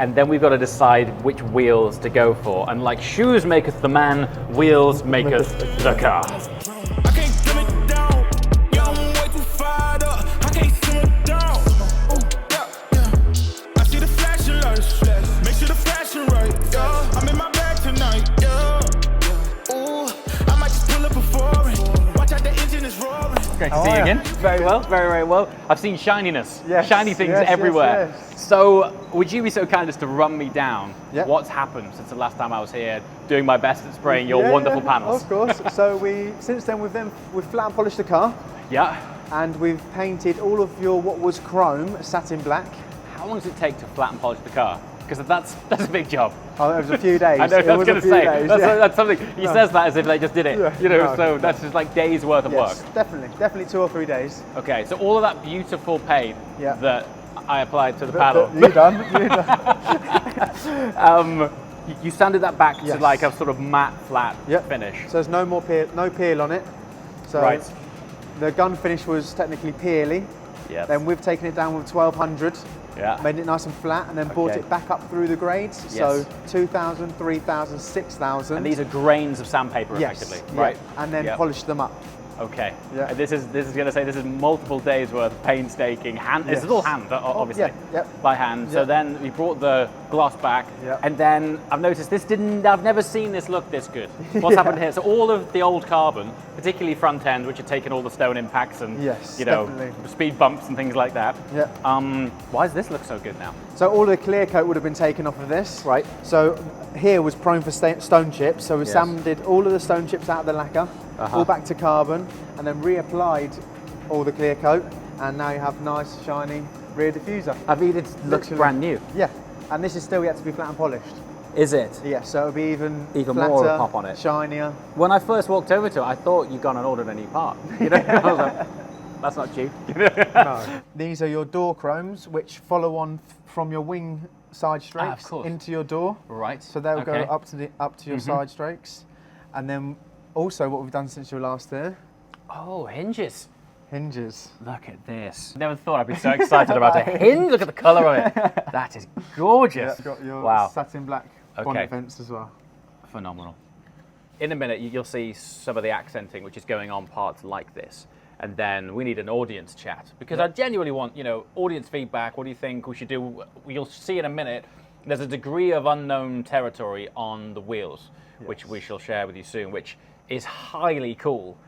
And then we've got to decide which wheels to go for. And like shoes maketh the man, wheels maketh the car. I can't dim it down. Yeah, I'm way too fired up. I can't sim it down. Ooh, yeah. I see the flashing lights. Make sure the flashing right. Yeah, I'm in my bag tonight. Yeah. Ooh, I might just pull up before it. Watch out, the engine is roaring. Great to see you again. Very well, very well. I've seen shininess, shiny things everywhere. Yes. So, would you be so kind as to run me down Yep. what's happened since the last time I was here, doing my best at spraying your wonderful panels? Of course. So since then we've flat and polished the car, Yeah. and we've painted all of your what was chrome satin black. How long does it take to flat and polish the car? Because that's a big job. Oh, it was a few days. I know, I was going to say, that's something, he says that as if they just did it, so that's just like days worth of work. Definitely 2 or 3 days. Okay, so all of that beautiful paint that I applied to the But panel. you done. You sanded that back to like a sort of matte flat finish. So there's no more peel on it. So the gun finish was technically peely. Yes. Then we've taken it down with 1200. Yeah. Made it nice and flat, and then brought it back up through the grades. So 2000, 3000, 6000. And these are grains of sandpaper, effectively, right? And then polished them up. Okay. Yeah. And this is going to say this is multiple days worth of painstaking hand. This is all hand, obviously, by hand. So then we brought the gloss back, and then I've noticed I've never seen this look this good. What's happened here? So all of the old carbon, particularly front end, which had taken all the stone impacts and speed bumps and things like that. Yeah. Why does this look so good now? So all the clear coat would have been taken off of this. Right. So here was prone for stone chips. So we sanded all of the stone chips out of the lacquer, all back to carbon, and then reapplied all the clear coat. And now you have nice, shiny rear diffuser. I mean, it looks brand new. Yeah. And this is still yet to be flat and polished. Is it? Yeah, so it'll be even flatter, more pop on it. shinier. When I first walked over to it, I thought you'd gone and ordered a new part. I was like, that's not cheap. No. These are your door chromes, which follow on from your wing side strakes into your door. Right. So they'll go up to your side strakes. And then also what we've done since you were last there. Oh, hinges. Hinges. Look at this. Never thought I'd be so excited about a hinge. Look at the colour of it. That is gorgeous. Yeah, got your satin black bonnet vents as well. Phenomenal. In a minute, you'll see some of the accenting which is going on parts like this. And then we need an audience chat, because I genuinely want, audience feedback. What do you think we should do? You'll see in a minute, there's a degree of unknown territory on the wheels, which we shall share with you soon, which is highly cool.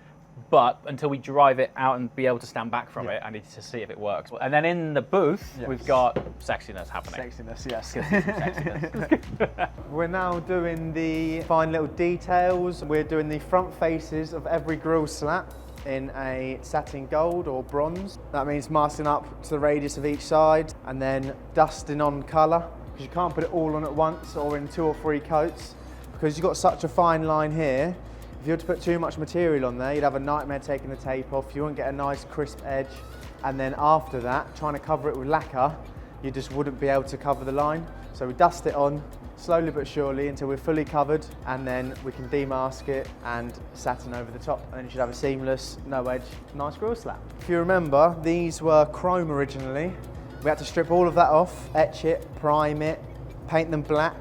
But until we drive it out and be able to stand back from it, I need to see if it works. And then in the booth, we've got sexiness happening. Sexiness, yes. Sexiness. We're now doing the fine little details. We're doing the front faces of every grille slat in a satin gold or bronze. That means masking up to the radius of each side, and then dusting on colour, because you can't put it all on at once or in 2 or 3 coats, because you've got such a fine line here. If you were to put too much material on there, you'd have a nightmare taking the tape off. You wouldn't get a nice crisp edge. And then after that, trying to cover it with lacquer, you just wouldn't be able to cover the line. So we dust it on slowly but surely until we're fully covered, and then we can demask it and satin over the top. And then you should have a seamless, no edge, nice grille slat. If you remember, these were chrome originally. We had to strip all of that off, etch it, prime it, paint them black,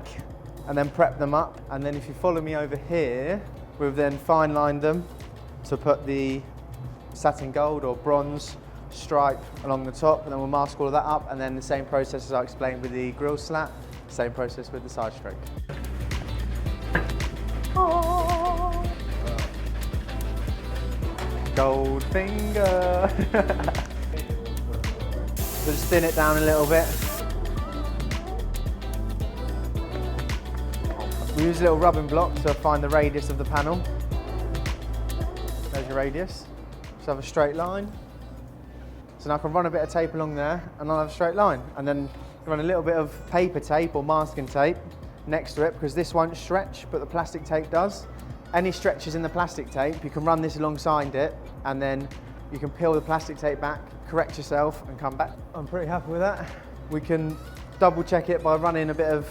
and then prep them up. And then if you follow me over here, we've then fine lined them to put the satin gold or bronze stripe along the top, and then we'll mask all of that up, and then the same process as I explained with the grille slat, same process with the side stroke. Oh. Gold finger. So just thin it down a little bit. We use a little rubbing block to find the radius of the panel. There's your radius. So have a straight line. So now I can run a bit of tape along there, and I'll have a straight line. And then run a little bit of paper tape or masking tape next to it, because this won't stretch, but the plastic tape does. Any stretches in the plastic tape, you can run this alongside it, and then you can peel the plastic tape back, correct yourself, and come back. I'm pretty happy with that. We can double check it by running a bit of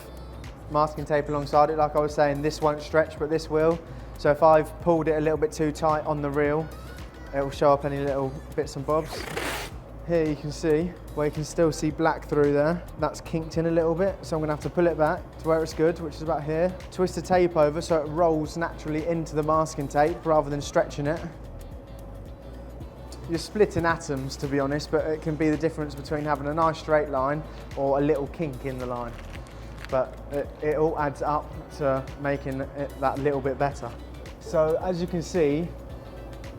masking tape alongside it. Like I was saying, this won't stretch, but this will. So if I've pulled it a little bit too tight on the reel, it will show up any little bits and bobs. Here you can see, where you can still see black through there. That's kinked in a little bit, so I'm gonna have to pull it back to where it's good, which is about here. Twist the tape over so it rolls naturally into the masking tape rather than stretching it. You're splitting atoms, to be honest, but it can be the difference between having a nice straight line or a little kink in the line. But it all adds up to making it that little bit better. So as you can see,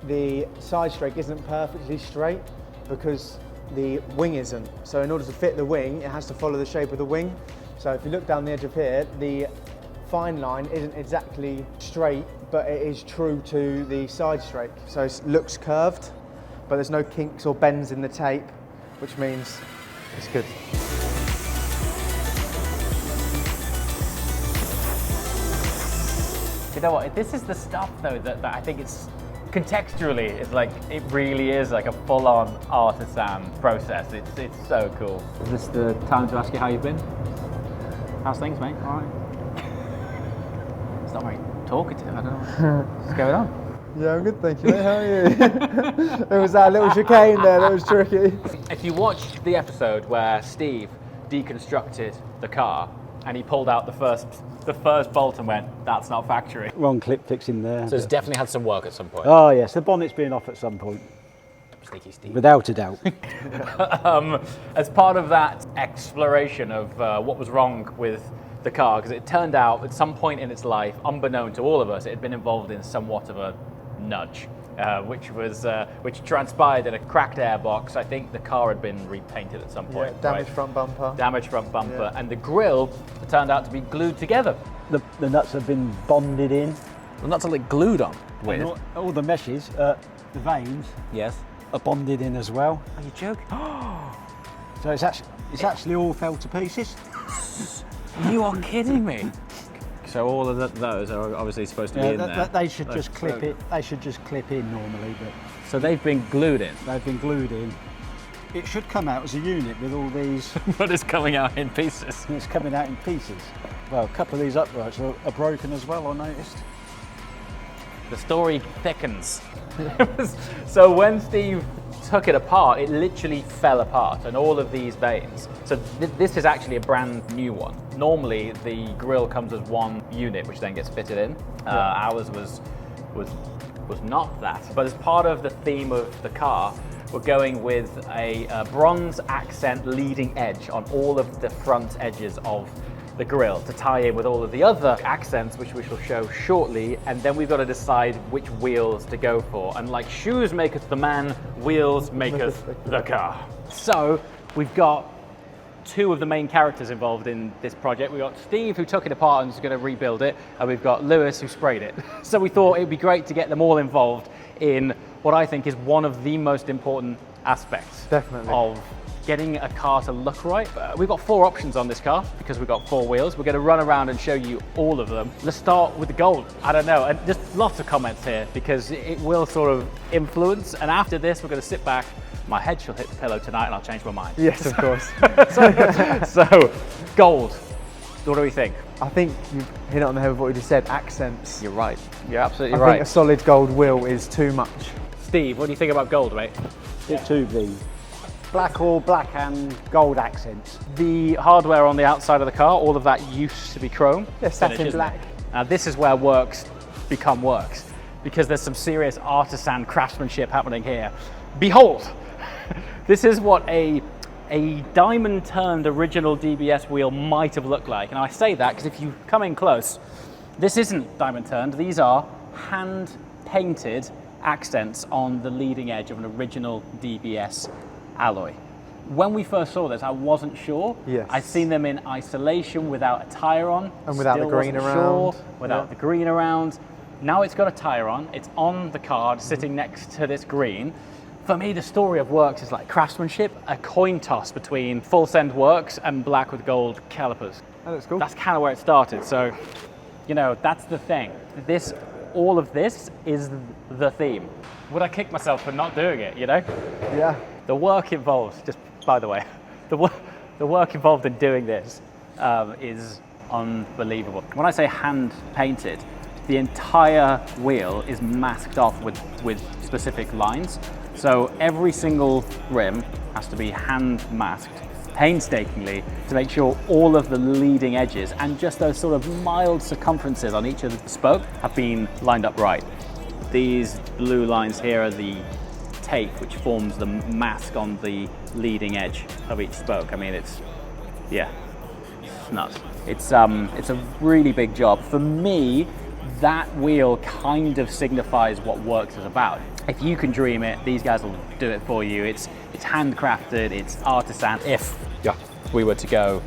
the side strake isn't perfectly straight because the wing isn't. So in order to fit the wing, it has to follow the shape of the wing. So if you look down the edge of here, the fine line isn't exactly straight, but it is true to the side strake. So it looks curved, but there's no kinks or bends in the tape, which means it's good. You know what? This is the stuff though that I think it's contextually, it's like it really is like a full-on artisan process. It's so cool. Is this the time to ask you how you've been? How's things, mate? All right. It's not very talkative. I don't know what's going on. Yeah, I'm good, thank you, mate. How are you? There was that little chicane there, that was tricky. If you watched the episode where Steve deconstructed the car and he pulled out the first bolt and went, that's not factory. Wrong clip fix in there. So it's definitely had some work at some point. Oh yes, the bonnet's been off at some point. Sneaky Steve. Without a doubt. As part of that exploration of what was wrong with the car, because it turned out at some point in its life, unbeknown to all of us, it had been involved in somewhat of a nudge, which transpired in a cracked airbox. I think the car had been repainted at some point. Yeah, damaged front bumper. Damaged front bumper, Yeah. and the grille turned out to be glued together. The nuts have been bonded in. The nuts are like glued on. And all the meshes, the veins, Yes. are bonded in as well. Are you joking? So it's actually all fell to pieces. You are kidding me. So all of those are obviously supposed to be in there. They should just clip it. They should just clip in normally, but So they've been glued in. they've been glued in. It should come out as a unit with all these. But it's coming out in pieces. It's coming out in pieces. Well, a couple of these uprights are broken as well, I noticed. The story thickens. So when Steve took it apart, it literally fell apart, and all of these veins. So this is actually a brand new one. Normally, the grille comes as one unit, which then gets fitted in. Ours was not that. But as part of the theme of the car, we're going with a bronze accent leading edge on all of the front edges of the grille to tie in with all of the other accents, which we shall show shortly, and then we've got to decide which wheels to go for. And like shoes maketh the man, wheels maketh the car. So we've got two of the main characters involved in this project. We've got Steve, who took it apart and is going to rebuild it, and we've got Lewis, who sprayed it. So we thought it would be great to get them all involved in what I think is one of the most important aspects Definitely. of getting a car to look right. We've got 4 options on this car because we've got 4 wheels. We're going to run around and show you all of them. Let's start with the gold. I don't know, and just lots of comments here because it will sort of influence. And after this, we're going to sit back. My head shall hit the pillow tonight and I'll change my mind. Yes, of course. So, gold. What do we think? I think you've hit it on the head with what you just said, accents. You're right. You're absolutely I right. think a solid gold wheel is too much. Steve, what do you think about gold, mate? It too be black or black and gold accents. The hardware on the outside of the car, all of that used to be chrome. Yeah, satin finish, isn't black. it? Now this is where works become works, because there's some serious artisan craftsmanship happening here. Behold, this is what a diamond turned original DBS wheel might have looked like. And I say that because if you come in close, this isn't diamond turned. These are hand painted accents on the leading edge of an original DBS alloy. When we first saw this, I wasn't sure. Yes. I'd seen them in isolation without a tyre on. And without the Still green wasn't around. Sure, without Yeah. the green around. Now it's got a tyre on, it's on the card sitting next to this green. For me, the story of works is like craftsmanship, a coin toss between full send works and black with gold calipers. That looks cool. That's kind of where it started. So, you know, that's the thing. All of this is the theme. Would I kick myself for not doing it, you know? Yeah. The work involved, just by the way, the work involved in doing this is unbelievable. When I say hand painted, the entire wheel is masked off with specific lines. So every single rim has to be hand masked painstakingly to make sure all of the leading edges and just those sort of mild circumferences on each of the spoke have been lined up right. These blue lines here are the tape which forms the mask on the leading edge of each spoke. I mean, it's nuts. It's a really big job. For me, that wheel kind of signifies what Works is about. If you can dream it, these guys will do it for you. It's handcrafted, it's artisan. If we were to go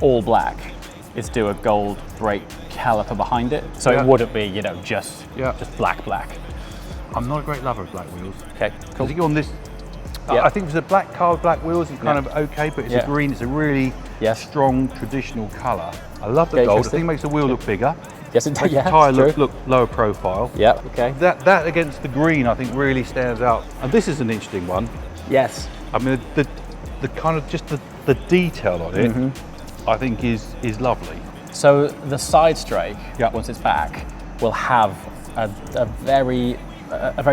all black, is do a gold brake caliper behind it, so it wouldn't be, you know, just black. I'm not a great lover of black wheels. Okay, cool. I think on this, I think for the black car with black wheels, it's kind of okay, but it's a green. It's a really strong traditional colour. I love the gold. I think it makes the wheel look bigger. Yes, it does. Makes the tyre look lower profile. Yeah. Okay. That against the green, I think, really stands out. And this is an interesting one. Yes. I mean, the kind of just the detail on it, I think is lovely. So the side strake, once it's back, will have a very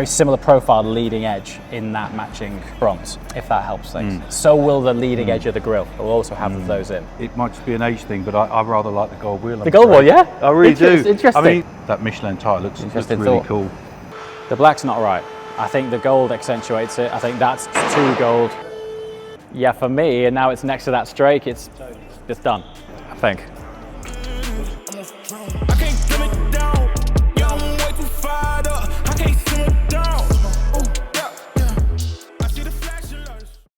similar profile leading edge in that matching bronze, if that helps things. So will the leading edge of the grille. We'll also have those in. It might just be an age thing, but I rather like the gold wheel. The gold one, yeah? I really do. Interesting. I mean, that Michelin tyre looks really cool. The black's not right. I think the gold accentuates it. I think that's too gold. Yeah, for me, and now it's next to that strake, it's done, I think.